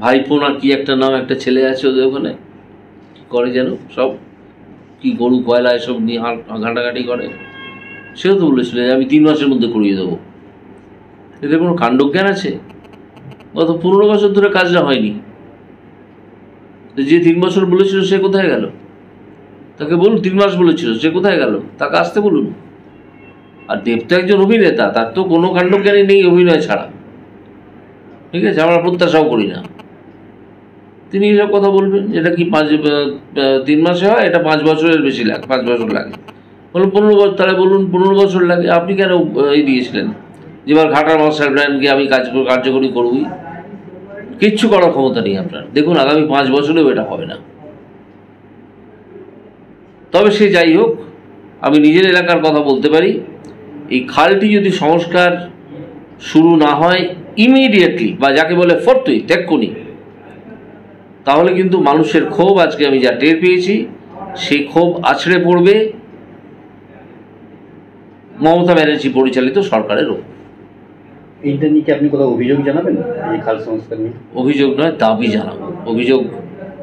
ভাইপো না কি একটা নাম, একটা ছেলে আছে ওদের ওখানে, কি করে যেন সব, কি গরু কয়লা এসব নিয়ে ঘাঁটাঘাঁটি করে, সেও তো বলেছিল যে আমি 3 মাসের মধ্যে করিয়ে দেবো। এদের কোনো কাণ্ডজ্ঞান আছে? গত 15 বছর ধরে কাজটা হয়নি। যে 3 বছর বলেছিল সে কোথায় গেল? তাকে বলুন 3 মাস বলেছিল, সে কোথায় গেল? তাকে আসতে বলুন। আর দেব তো একজন অভিনেতা, তার তো কোনো কাণ্ডজ্ঞানই নেই অভিনয় ছাড়া, ঠিক আছে? আমরা প্রত্যাশাও করি না তিনি এসব কথা বলবেন। এটা কি 3 মাসে হয়? এটা 5 বছরের বেশি লাগে, 5 বছর লাগে। বলুন 15 বছর, তাহলে বলুন 15 বছর লাগে। আপনি কেন এই দিয়েছিলেন যে এবার ঘাটার মাস্টার প্ল্যানকে আমি কার্যকরী করবই? কিচ্ছু করার ক্ষমতা নেই আপনার। দেখুন আগামী 5 বছরেও এটা হবে না। তবে সে যাই হোক, আমি নিজের এলাকার কথা বলতে পারি, এই খালটি যদি সংস্কার শুরু না হয় ইমিডিয়েটলি, বা যাকে বলে ফর্তুই তেক্ষুনি, তাহলে কিন্তু মানুষের ক্ষোভ, আজকে আমি যা টের পেয়েছি, সেই ক্ষোভ আছড়ে পড়বে মমতা ব্যানার্জি পরিচালিত সরকারের ওপর। এইটা নিয়ে কি আপনি কোথাও অভিযোগ জানাবেন? এই খাল সংস্কার নিয়ে অভিযোগ নয়, দাবি জানাবো। অভিযোগ,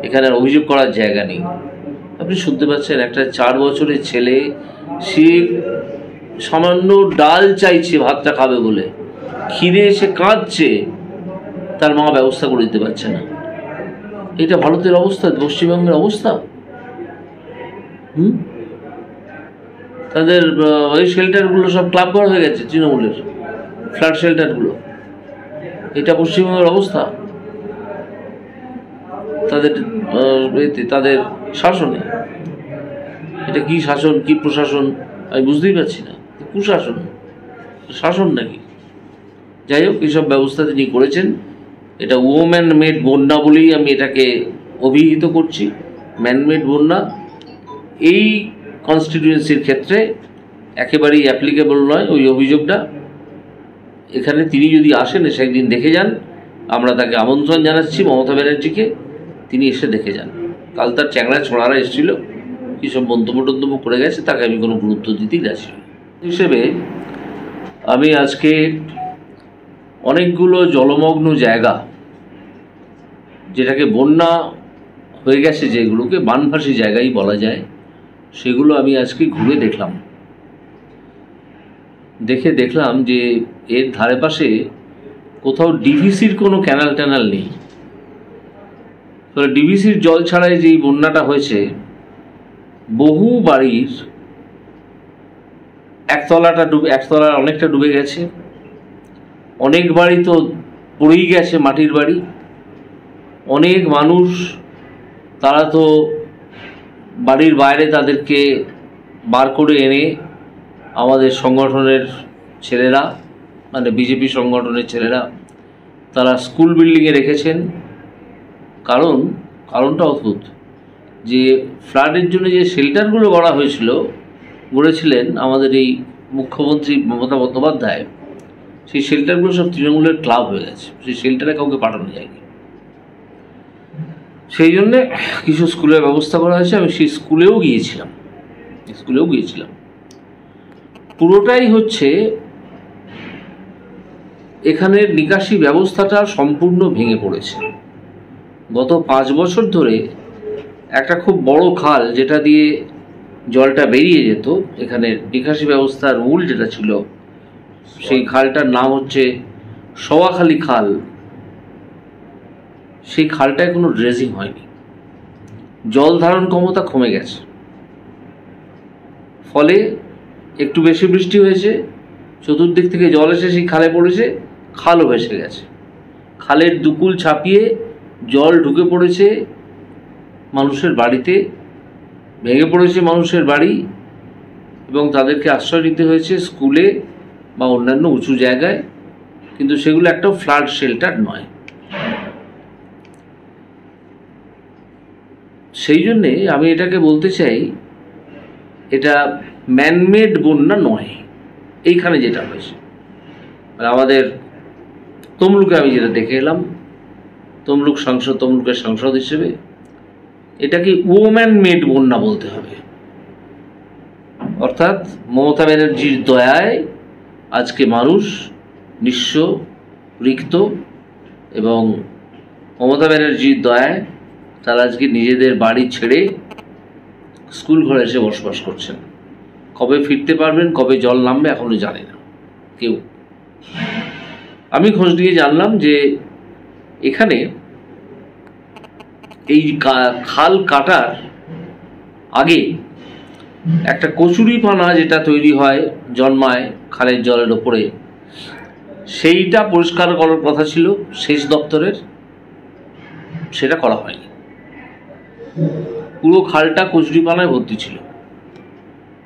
এখানে আর অভিযোগ করার জায়গা নেই। আপনি শুনতে পাচ্ছেন, একটা 4 বছরের ছেলে, সে সামান্য ডাল চাইছে ভাতটা খাবে বলে, খিদে এসে কাঁদছে, তার মা ব্যবস্থা করে দিতে পারছে না। এটা ভারতের অবস্থা, পশ্চিমবঙ্গের অবস্থা। তাদের ওই শেল্টারগুলো সব ক্লাব ঘর হয়ে গেছে, তৃণমূলের ফ্ল্যাট শেল্টারগুলো। এটা পশ্চিমবঙ্গের অবস্থা তাদের শাসনে। এটা কি শাসন, কি প্রশাসন, আমি বুঝতেই পারছি না। কুশাসন, শাসন নাকি? যাই হোক, এইসব ব্যবস্থা তিনি করেছেন। এটা ওম্যান মেড বন্যা বলেই আমি এটাকে অভিহিত করছি, ম্যানমেড বন্যা। এই কনস্টিটিউয়েন্সির ক্ষেত্রে একেবারেই অ্যাপ্লিকেবল নয় ওই অভিযোগটা। এখানে তিনি যদি আসেন, এসে একদিন দেখে যান, আমরা তাকে আমন্ত্রণ জানাচ্ছি, মমতা ব্যানার্জিকে, তিনি এসে দেখে যান। কাল তার চ্যাংড়া ছোঁড়ারা এসেছিল, কী সব মন্তব্য টন্তব্য করে গেছে, তাকে আমি কোনো গুরুত্ব দিতেই যাচ্ছি হিসেবে। আমি আজকে অনেকগুলো জলমগ্ন জায়গা, যেটাকে বন্যা হয়ে গেছে, যেগুলোকে বানভাসী জায়গাই বলা যায়, সেগুলো আমি আজকে ঘুরে দেখলাম। দেখলাম যে এর ধারে পাশে কোথাও ডিভিসির কোনো ক্যানাল ট্যানাল নেই। ডিভিসির জল ছাড়াই যেই বন্যাটা হয়েছে, বহু বাড়ির একতলার অনেকটা ডুবে গেছে। অনেক বাড়ি তো পড়েই গেছে, মাটির বাড়ি। অনেক মানুষ, তারা তো বাড়ির বাইরে, তাদেরকে বার করে এনে আমাদের সংগঠনের ছেলেরা, মানে বিজেপি সংগঠনের ছেলেরা, তারা স্কুল বিল্ডিংয়ে রেখেছেন। কারণটা অদ্ভুত, যে ফ্লাডের জন্য যে শেল্টারগুলো গড়েছিলেন আমাদের এই মুখ্যমন্ত্রী মমতা বন্দ্যোপাধ্যায়, সেই শেল্টারগুলো সব তৃণমূলের ক্লাব হয়ে গেছে। সেই শেল্টারে কাউকে পাঠানো যায়নি। সেই জন্যে কিছু স্কুলের ব্যবস্থা করা হয়েছে। আমি সেই স্কুলেও গিয়েছিলাম। পুরোটাই হচ্ছে এখানের নিকাশি ব্যবস্থাটা সম্পূর্ণ ভেঙে পড়েছে। গত 5 বছর ধরে একটা খুব বড় খাল, যেটা দিয়ে জলটা বেরিয়ে যেত, এখানের নিকাশি ব্যবস্থার মূল যেটা ছিল, সেই খালটার নাম হচ্ছে সওয়াখালী খাল। সেই খালটায় কোনো ড্রেজিং হয়নি, জল ধারণ ক্ষমতা কমে গেছে। ফলে একটু বেশি বৃষ্টি হয়েছে, চতুর্দিক থেকে জল এসে সেই খালে পড়েছে, খালও ভেসে গেছে। খালের দুকুল ছাপিয়ে জল ঢুকে পড়েছে মানুষের বাড়িতে, ভেঙে পড়েছে মানুষের বাড়ি, এবং তাদেরকে আশ্রয় নিতে হয়েছে স্কুলে বা অন্যান্য উঁচু জায়গায়। কিন্তু সেগুলো একটাও ফ্লাড শেল্টার নয়। সেই জন্যে আমি এটাকে বলতে চাই, এটা ম্যানমেড বন্যা নয়। এইখানে যেটা হয়েছে, আমাদের তমলুকে আমি যেটা দেখে এলাম, তমলুকের সাংসদ হিসেবে, এটাকে ওম্যান মেড বন্যা বলতে হবে। অর্থাৎ মমতা ব্যানার্জির দয়ায় আজকে মানুষ নিঃস্ব, রিক্ত এবং মমতা ব্যানার্জির দয়ায় তারা আজকে নিজেদের বাড়ি ছেড়ে স্কুল ঘরে এসে বসবাস করছেন। কবে ফিরতে পারবেন, কবে জল নামবে এখনো জানে না কেউ। আমি খোঁজ নিয়ে জানলাম যে এখানে এই খাল কাটার আগে একটা কচুরিপানা যেটা তৈরি হয়, জন্মায় খালের জলের ওপরে, সেইটা পরিষ্কার করার কথা ছিল সেচ দপ্তরের, সেটা করা হয়নি। পুরো খালটা কচুরিপানায় ভর্তি ছিল।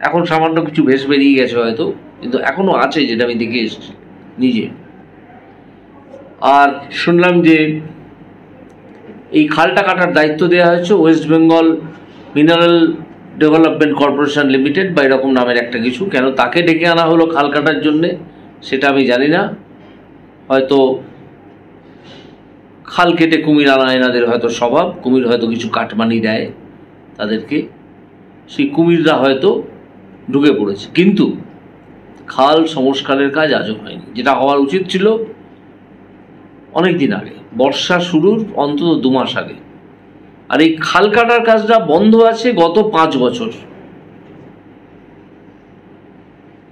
এখন সামান্য কিছু ভেস বেরিয়ে গেছে হয়তো, কিন্তু এখনো আছে, যেটা আমি দেখে এসেছি নিজে। আর শুনলাম যে এই খালটা কাটার দায়িত্ব দেওয়া হয়েছে West Bengal mineral development corporation limited বা এরকম নামের একটা কিছু। কেন তাকে ডেকে আনা হলো খাল কাটার জন্যে সেটা আমি জানি না। হয়তো খাল কেটে কুমির আনা এনাদের হয়তো স্বভাব, কুমির হয়তো কিছু কাটমানি দেয় তাদেরকে, সেই কুমিররা হয়তো ঢুকে পড়েছে। কিন্তু খাল সংস্কারের কাজ আজও হয়নি, যেটা হওয়ার উচিত ছিল অনেক দিন আগে, বর্ষা শুরুর অন্তত 2 মাস আগে। আর এই খাল কাটার কাজটা বন্ধ আছে গত 5 বছর,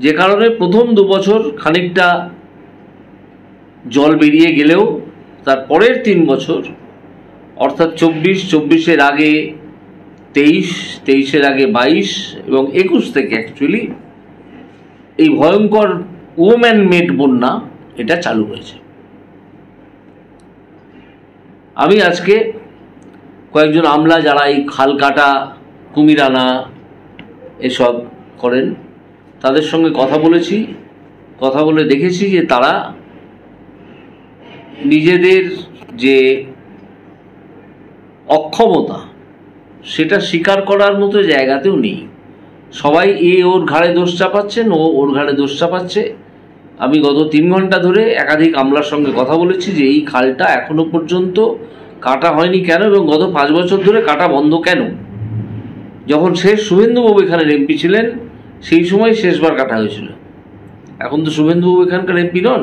যে কারণে প্রথম 2 বছর খানিকটা জল বেরিয়ে গেলেও তার পরের 3 বছর অর্থাৎ 24-24-এর আগে 23, 23-এর আগে 22 এবং 21 থেকে অ্যাকচুয়ালি এই ভয়ঙ্কর ওম্যান মেড বন্যা এটা চালু হয়েছে। আমি আজকে কয়েকজন আমলা যারা এই খাল কাটা, কুমির আনা এসব করেন তাদের সঙ্গে কথা বলেছি। কথা বলে দেখেছি যে তারা নিজেদের যে অক্ষমতা সেটা স্বীকার করার মতো জায়গাতেও নেই। সবাই ওর ঘাড়ে দোষ চাপাচ্ছেন, ওর ঘাড়ে দোষ চাপাচ্ছে। আমি গত 3 ঘন্টা ধরে একাধিক আমলার সঙ্গে কথা বলেছি যে এই খালটা এখনো পর্যন্ত কাটা হয়নি কেন, এবং গত 5 বছর ধরে কাটা বন্ধ কেন। যখন শেষ শুভেন্দুবাবু এখানের এমপি ছিলেন সেই সময় শেষবার কাটা হয়েছিল। এখন তো শুভেন্দুবাবু এখানকার এমপি নন,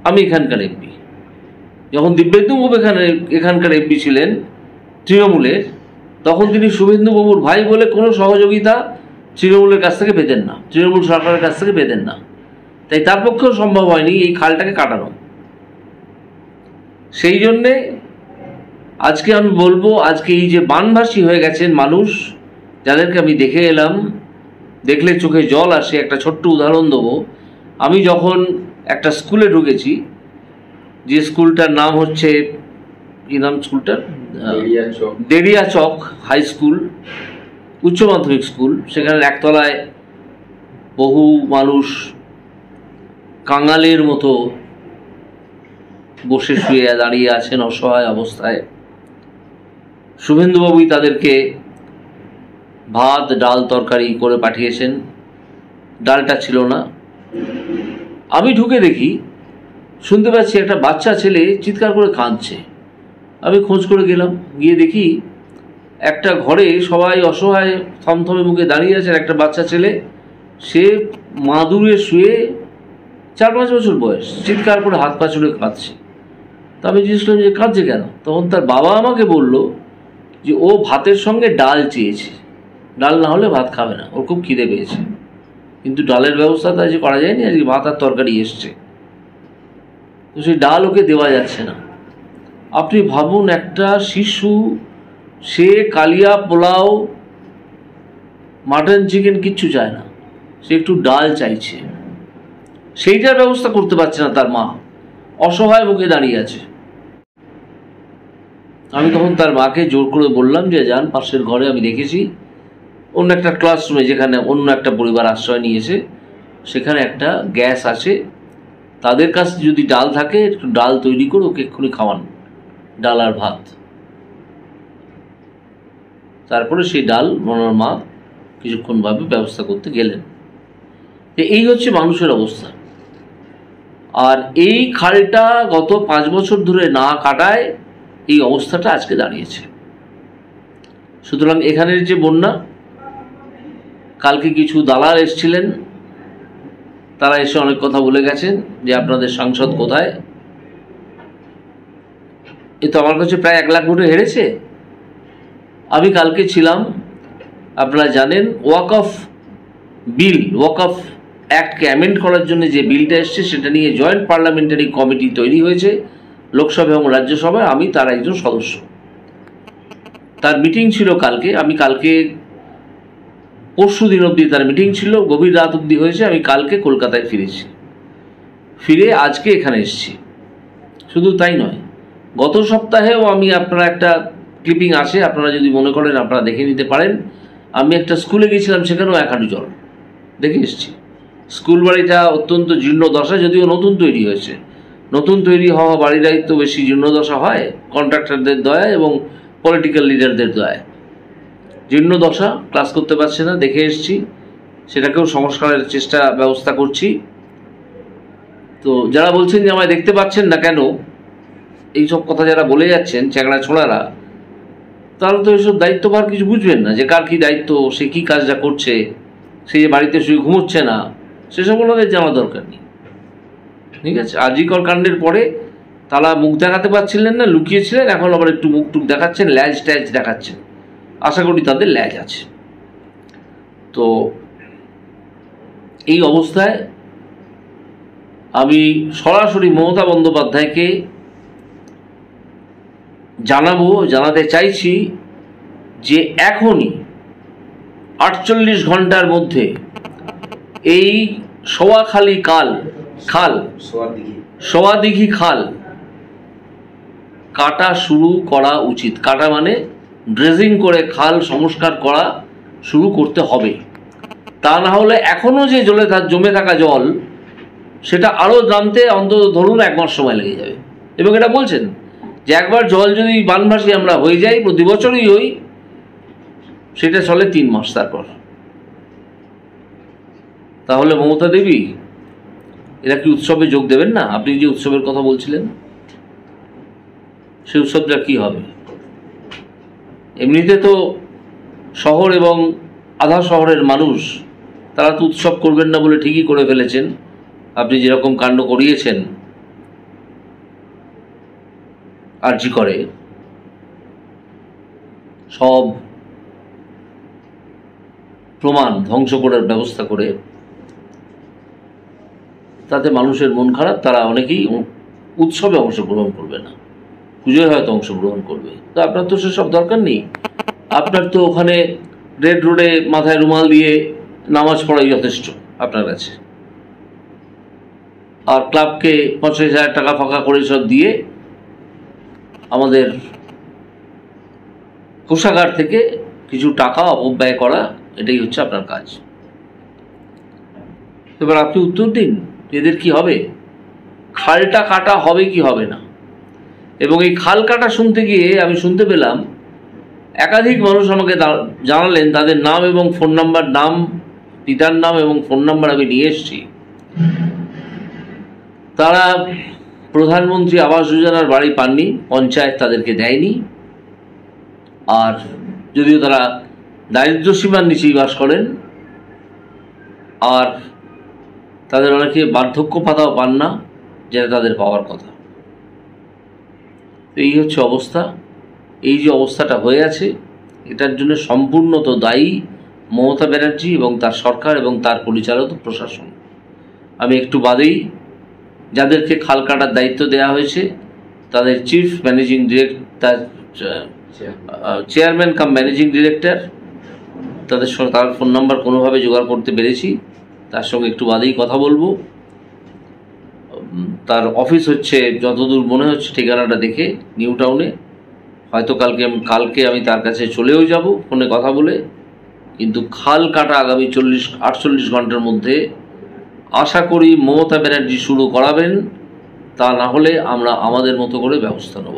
আমি এখানকার এমপি। যখন দিব্যেন্দুবাবু এখানকার এমপি ছিলেন তৃণমূলের, তখন তিনি শুভেন্দুবাবুর ভাই বলে কোনো সহযোগিতা তৃণমূলের কাছ থেকে পেতেন না, তৃণমূল সরকারের কাছ থেকে পেতেন না। তাই তার পক্ষেও সম্ভব হয়নি এই খালটাকে কাটানো। সেই জন্যে আজকে আমি বলবো, আজকে এই যে বানভাসী হয়ে গেছেন মানুষ, যাদেরকে আমি দেখে এলাম, দেখলে চোখে জল আসে। একটা ছোট্ট উদাহরণ দেবো। আমি যখন একটা স্কুলে ঢুকেছি, যে স্কুলটার নাম হচ্ছে, কি নাম স্কুলটার, দেরিয়া চক হাই স্কুল, উচ্চ মাধ্যমিক স্কুল, সেখানে একতলায় বহু মানুষ কাঙালের মতো বসে শুয়ে দাঁড়িয়ে আছেন অসহায় অবস্থায়। শুভেন্দুবাবুই তাদেরকে ভাত, ডাল, তরকারি করে পাঠিয়েছেন। ডালটা ছিল না। আমি ঢুকে দেখি, শুনতে পাচ্ছি একটা বাচ্চা ছেলে চিৎকার করে কাঁদছে। আমি খোঁজ করে গেলাম, গিয়ে দেখি একটা ঘরে সবাই অসহায় থমথমে মুখে দাঁড়িয়ে আছে। একটা বাচ্চা ছেলে, সে মাদুরে শুয়ে 4-5 বছর বয়স, চিৎকার করে হাত পা ছুড়ে কাঁদছে। তা আমি জিজ্ঞেস করলাম যে কাঁদছে কেন? তখন তার বাবা আমাকে বলল যে ও ভাতের সঙ্গে ডাল চেয়েছে, ডাল না হলে ভাত খাবে না, ওর খুব খিদে পেয়েছে। কিন্তু ডালের ব্যবস্থা তো আজকে করা যায়নি, আজকে ভাত আর তরকারি এসছে, তো সেই ডাল ওকে দেওয়া যাচ্ছে না। আপনি ভাবুন, একটা শিশু, সে কালিয়া, পোলাও, মাটন, চিকেন কিচ্ছু চায় না, সে একটু ডাল চাইছে, সেইটার ব্যবস্থা করতে পারছে না তার মা, অসহায় মুখে দাঁড়িয়ে আছে। আমি তখন তার মাকে জোর করে বললাম যে যান পাশের ঘরে, আমি দেখেছি অন্য একটা ক্লাসরুমে, যেখানে অন্য একটা পরিবার আশ্রয় নিয়েছে, সেখানে একটা গ্যাস আছে, তাদের কাছে যদি ডাল থাকে একটু ডাল তৈরি করে ওকে এক্ষুনি খাওয়ান, ডাল আর ভাত। তারপরে সেই ডাল ওনার মা কিছুক্ষণভাবে ব্যবস্থা করতে গেলেন। এই হচ্ছে মানুষের অবস্থা। আর এই খালটা গত 5 বছর ধরে না কাটায় এই অবস্থাটা আজকে দাঁড়িয়েছে। সুতরাং এখানের যে বন্যা, কালকে কিছু দালাল এসেছিলেন, তারা এসে অনেক কথা বলে গেছেন যে আপনাদের সাংসদ কোথায়। এ তো আমার কাছে প্রায় 1 লাখ ভোটে হেরেছে। আমি কালকে ছিলাম, আপনারা জানেন, ওয়াকফ অ্যাক্টকে অ্যামেন্ড করার জন্য যে বিলটা এসছে সেটা নিয়ে জয়েন্ট পার্লামেন্টারি কমিটি তৈরি হয়েছে লোকসভা এবং রাজ্যসভায়। আমি তার একজন সদস্য। তার মিটিং ছিল কালকে। আমি কালকে পরশু দিন অবধি তার মিটিং ছিল, গভীর রাত অবধি হয়েছে। আমি কালকে কলকাতায় ফিরেছি, ফিরে আজকে এখানে এসেছি। শুধু তাই নয়, গত সপ্তাহেও আমি, আপনারা একটা ক্লিপিং আছে, আপনারা যদি মনে করেন আপনারা দেখে নিতে পারেন। আমি একটা স্কুলে গিয়েছিলাম, সেখানেও 1 হাঁটু জল দেখে এসেছি। স্কুল বাড়িটা অত্যন্ত জীর্ণ দশা, যদিও নতুন তৈরি হয়েছে। নতুন তৈরি হওয়া বাড়িটাই তো বেশি জীর্ণ দশা হয় কন্ট্রাক্টরদের দয়ায় এবং পলিটিক্যাল লিডারদের দয়ায়। জীর্ণ দশা, ক্লাস করতে পারছে না, দেখে এসেছি। সেটাকেও সংস্কারের ব্যবস্থা করছি। তো যারা বলছেন যে আমায় দেখতে পাচ্ছেন না কেন, এইসব কথা যারা বলে যাচ্ছেন চ্যাংড়া ছোড়ারা, তারা তো এইসব দায়িত্বভার কিছু বুঝবেন না, যে কার কী দায়িত্ব, সে কী কাজটা করছে, সে যে বাড়িতে শুয়ে ঘুমোচ্ছে না, সেসব ওনাদের জানা দরকার নেই। ঠিক আছে? আজিকর কাণ্ডের পরে তারা মুখ দেখাতে পারছিলেন না, লুকিয়েছিলেন, এখন আবার একটু মুখ টুক দেখাচ্ছেন, ল্যাজ ট্যাজ দেখাচ্ছেন। আশা করি তাদের ল্যাজ আছে। তো এই অবস্থায় আমি সরাসরি মমতা বন্দ্যোপাধ্যায়কে জানাতে চাইছি যে এখনই 48 ঘন্টার মধ্যে এই সোয়াদিঘি খাল কাটা শুরু করা উচিত। কাটা মানে ড্রেজিং করে খাল সংস্কার করা শুরু করতে হবে। তা না হলে এখনও যে জমে থাকা জল, সেটা আরও নামতে অন্তত ধরুন 1 মাস সময় লেগে যাবে। এবং এটা বলছেন যে একবার জল যদি বানভাসী আমরা হয়ে যাই, প্রতি বছরই হই, সেটা চলে 3 মাস। তারপর তাহলে মমতা দেবী এরা কি উৎসবে যোগ দেবেন না? আপনি যে উৎসবের কথা বলছিলেন, সেই উৎসবটা কি হবে? এমনিতে তো শহর এবং আধা শহরের মানুষ, তারা তো উৎসব করবেন না বলে ঠিকই করে ফেলেছেন। আপনি যেরকম কাণ্ড করিয়েছেন আরজি করে, সব প্রমাণ ধ্বংস করার ব্যবস্থা করে, তাতে মানুষের মন খারাপ। তারা অনেকেই উৎসবে অংশগ্রহণ করবে না, পুজোয় হয়তো অংশগ্রহণ করবে। তো আপনার তো সেসব দরকার নেই। আপনার তো ওখানে রেড রোডে মাথায় রুমাল দিয়ে নামাজ পড়াই যথেষ্ট আপনার কাছে। আর ক্লাবকে 50,000 টাকা ফাঁকা করে সব দিয়ে আমাদের কোষাগার থেকে কিছু টাকা অপব্যয় করা, এটাই হচ্ছে আপনার কাজ। এবার আপনি উত্তর দিন, এদের কি হবে? খালটা কাটা হবে কি হবে না? এবং এই খাল কাটা শুনতে গিয়ে আমি শুনতে পেলাম, একাধিক মানুষ আমাকে জানালেন তাদের নাম এবং ফোন নাম্বার, পিতার নাম এবং ফোন নাম্বার আমি নিয়ে এসেছি। তারা প্রধানমন্ত্রী আবাস যোজনার বাড়ি পাননি, পঞ্চায়েত তাদেরকে দেয়নি। আর যদিও তারা দারিদ্র্যসীমার নিচেই বাস করেন, আর তাদের অনেকে বার্ধক্য ভাতাও পান না, যেটা তাদের পাওয়ার কথা। এই হচ্ছে অবস্থা। এই যে অবস্থাটা হয়ে আছে, এটার জন্য সম্পূর্ণত দায়ী মমতা ব্যানার্জি এবং তার সরকার এবং তার পরিচালিত প্রশাসন। আমি একটু বাদেই যাদেরকে খাল কাটার দায়িত্ব দেওয়া হয়েছে, তাদের চিফ ম্যানেজিং ডিরেক্টর, চেয়ারম্যান কাম ম্যানেজিং ডিরেক্টর, তাদের সঙ্গে তার ফোন নাম্বার কোনোভাবে জোগাড় করতে পেরেছি, তার সঙ্গে একটু বাদেই কথা বলবো। তার অফিস হচ্ছে, যতদূর মনে হচ্ছে ঠিকানাটা দেখে, নিউ টাউনে। হয়তো কালকে আমি তার কাছে চলেও যাব ফোনে কথা বলে। কিন্তু খাল কাটা আগামী 48 ঘন্টার মধ্যে আশা করি মমতা ব্যানার্জি শুরু করাবেন। তা না হলে আমরা আমাদের মতো করে ব্যবস্থা নেব,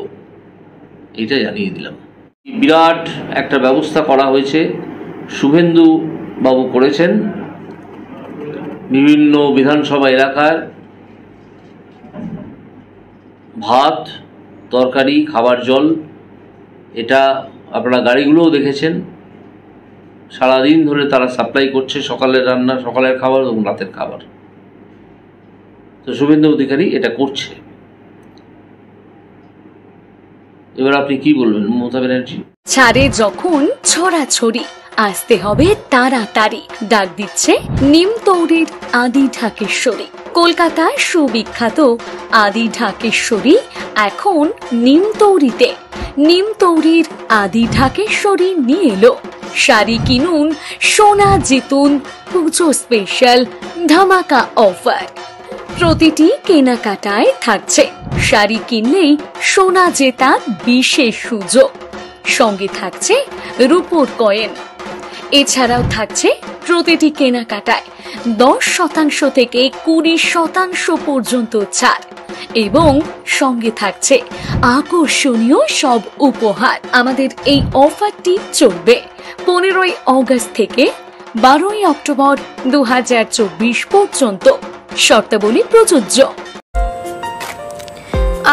এইটা জানিয়ে দিলাম। বিরাট একটা ব্যবস্থা করা হয়েছে, শুভেন্দু বাবু করেছেন। বিভিন্ন বিধানসভা এলাকার ভাত, তরকারি, খাবার জল, এটা আপনারা গাড়িগুলোও দেখেছেন। সারাদিন ধরে তারা সাপ্লাই করছে, সকালের রান্না, সকালের খাবার এবং রাতের খাবার। তো শুভেন্দু অধিকারী এটা করছে। এবার আপনি কি বলবেন মমতা ব্যানার্জি? ছাড়ে যখন ছড়াছড়ি, আসতে হবে তাড়াতাড়ি, ডাক দিচ্ছে নিমতৌড়ির আদি ঢাকেশ্বরী। কলকাতার সুবিখ্যাত আদি ঢাকেশ্বরী এখন নিমতৌড়িতে। নিমতৌড়ির আদি ঢাকেশ্বরী নিয়ে এলো শাড়ি কিনুন সোনা জিতুন পুজো স্পেশাল ধামাকা অফার। প্রতিটি কেনাকাটায় থাকছে শাড়ি কিনলেই সোনা জেতার বিশেষ সুযোগ, সঙ্গে থাকছে রূপোর কয়েন। এছাড়াও থাকছে প্রতিটি কেনাকাটায় 10% থেকে 20% পর্যন্ত ছাড় এবং সঙ্গে থাকছে আকর্ষণীয় সব উপহার। আমাদের এই অফারটি চলবে 15ই অগস্ট থেকে 12ই অক্টোবর 2024 পর্যন্ত। শর্তাবলী প্রযোজ্য।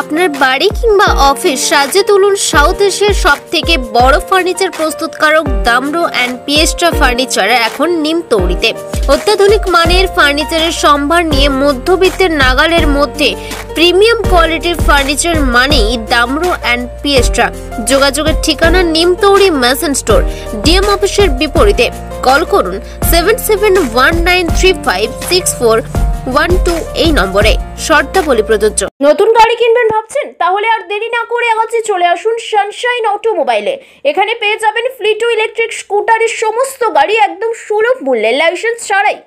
আপনার বাড়ি কিংবা অফিস সাজিয়ে তুলুন সাউথ এশিয়ার সবথেকে বড় ফার্নিচার প্রস্তুতকারক দামরো অ্যান্ড পিয়েস্ট্রা ফার্নিচার এখন নিমতৌড়িতে। অত্যাধুনিক মানের ফার্নিচারের সম্ভার নিয়ে মধ্যবিত্তের নাগালের মধ্যে প্রিমিয়াম কোয়ালিটির ফার্নিচার মানেই দামরো অ্যান্ড পিয়েস্ট্রা। যোগাযোগের ঠিকানা নিমতৌড়ি মেশন স্টোর, ডিএম অফিসের বিপরীতে। কল করুন 7719356412 এই নম্বরে। শর্তাবলী প্রযোজ্য। নতুন গাড়ি কিনবেন ভাবছেন? তাহলে আর দেরি না করে আজই চলে আসুন সানশাইন অটোমোবাইলে। এখানে পেয়ে যাবেন ফ্লিটো ইলেকট্রিক স্কুটারের সমস্ত গাড়ি একদম সুলভ মূল্যে, লাইসেন্স ছাড়াই।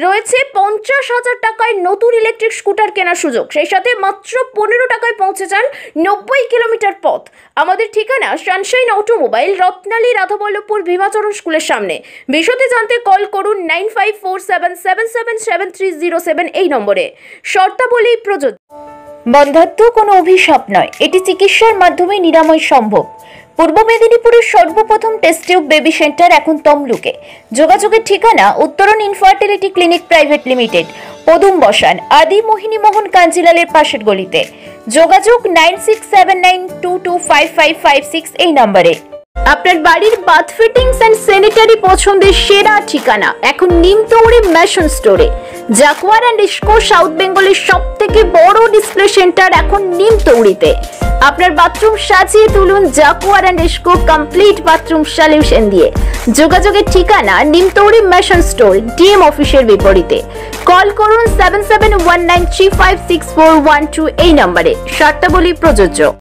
রয়েছে 50,000 টাকায় নতুন ইলেকট্রিক স্কুটার কেনার সুযোগ, সেই সাথে মাত্র 15 টাকায় পৌঁছে যান 90 কিলোমিটার পথ। আমাদের ঠিকানা সানশাইন অটোমোবাইল, রত্নালী রাধাবল্লভপুর ভীমাচরণ স্কুলের সামনে। বিশদে জানতে কল করুন 9547777307 এই নম্বরে। শর্তাবলী প্রযোজ্য। বন্ধ্যাত্ব কোনো অভিশাপ নয়, এটি চিকিৎসার মাধ্যমে নিরাময় সম্ভব। পূর্ব মেদিনীপুরের সর্বপ্রথম টেস্ট টিউব বেবি সেন্টার এখন তমলুকে। যোগাযোগের ঠিকানা উত্তরণ ইনফার্টিলিটি ক্লিনিক প্রাইভেট লিমিটেড, পদুম বসান, আদি মোহিনী মোহন কাঞ্জিলালের পাশের গলিতে। যোগাযোগ 9679225556 এই নম্বরে। আপনার বাড়ির বাথ ফিটিংস এন্ড স্যানিটারি পছন্দের সেরা ঠিকানা এখন নিমতৌড়ি মেশন স্টোরে। জাকুয়ার অ্যান্ড ইস্কো সাউথ বেঙ্গলের সবথেকে বড় ডিসপ্লে সেন্টার এখন নিমতৌড়িতে। আপনার বাথরুম সাজিয়ে তুলুন Jaquar and IISCO complete bathroom solution দিয়ে। যোগাযোগের ঠিকানা নিমতৌড়ি মেশন স্টোর, ডিএম অফিসের বিপরীতে। কল করুন 7719356412 এই নম্বরে। শর্তাবলী প্রযোজ্য।